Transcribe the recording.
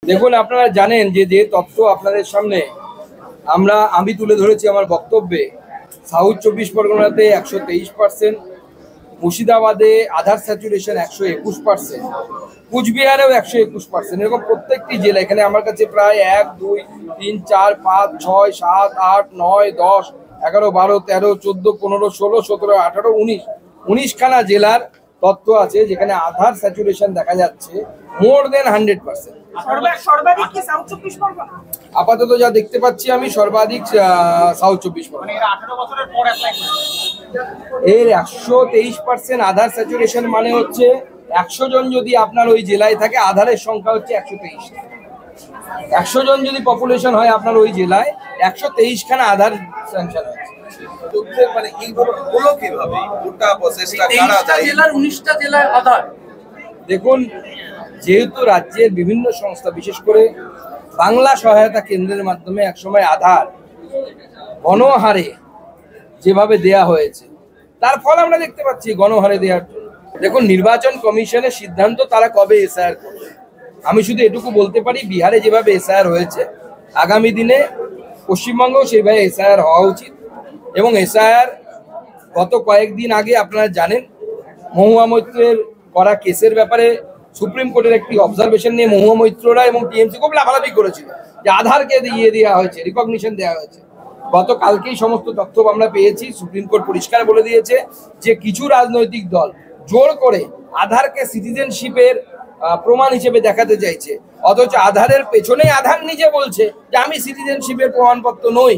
দেখুন, আপনারা জানেন যে তথ্য আপনাদের সামনে আমি তুলে ধরেছি আমার বক্তব্যে। সাউথ 24 পরগনাতে 123%, মুর্শিদাবাদে আধার স্যাচুরেশন 121%, কুচবিহারেও 121%। এরকম প্রত্যেকটি জেলা, এখানে আমার কাছে প্রায় 1, 2, 3, 4, 5, 6, 7, 8, 9, 10, 11, 12, 13, 14, 15, 16, 17, 18, 19 খানা জেলার তথ্য আছে যেখানে আধার স্যাচুরেশন দেখা যাচ্ছে মোর দেন 100%। আপাতত যা দেখতে পাচ্ছি আমি, সর্বাধিক সাউথ 24 পরগনা। এর 123% আধার স্যাচুরেশন মানে হচ্ছে 100 জন যদি আপনার ওই জেলায় থাকে, আধারের সংখ্যা হচ্ছে 123। 100 জন যদি পপুলেশন হয় আপনার ওই জেলায়, 123 খানা আধার স্যাংশন হয়েছে। মানে এইভাবে হলো কিভাবে? গোটা প্রসেসটা কারা দায়ী? 19টা জেলায় আধার। দেখুন, যেহেতু রাজ্যের বিভিন্ন সংস্থা, বিশেষ করে বাংলা সহায়তা কেন্দ্রের মাধ্যমে একসময় আধার গণহারে যেভাবে দেয়া হয়েছে, তার ফল আমরা দেখতে পাচ্ছি গণহারে দেওয়ার জন্য। দেখুন, নির্বাচন কমিশনের সিদ্ধান্ত তারা কবে এসআইআর করবে। আমি শুধু এটুকু বলতে পারি, বিহারে যেভাবে এসআইআর হয়েছে, আগামী দিনে পশ্চিমবঙ্গেও সেইভাবে এসআইআর হওয়া উচিত। এবং এসআইআর গত কয়েকদিন আগে আপনারা জানেন, মহুয়া মৈত্রের করা কেসের ব্যাপারে সুপ্রিম কোর্টের একটি অবজারভেশন নিয়ে মহুয়া মৈত্ররা এবং টিএমসি খুব লাফালাফি করেছিল যে আধারকে দিয়ে দেওয়া হয়েছে, রিকগনিশন দেওয়া হয়েছে। গতকালকেই সমস্ত তথ্য আমরা পেয়েছি, সুপ্রিম কোর্ট পরিষ্কার বলে দিয়েছে যে কিছু রাজনৈতিক দল জোর করে আধারকে সিটিজেনশিপের প্রমাণ হিসেবে দেখাতে চাইছে, অথচ আধারের পেছনেই আধার নিজে বলছে যে আমি সিটিজেনশিপের প্রমাণপত্র নই।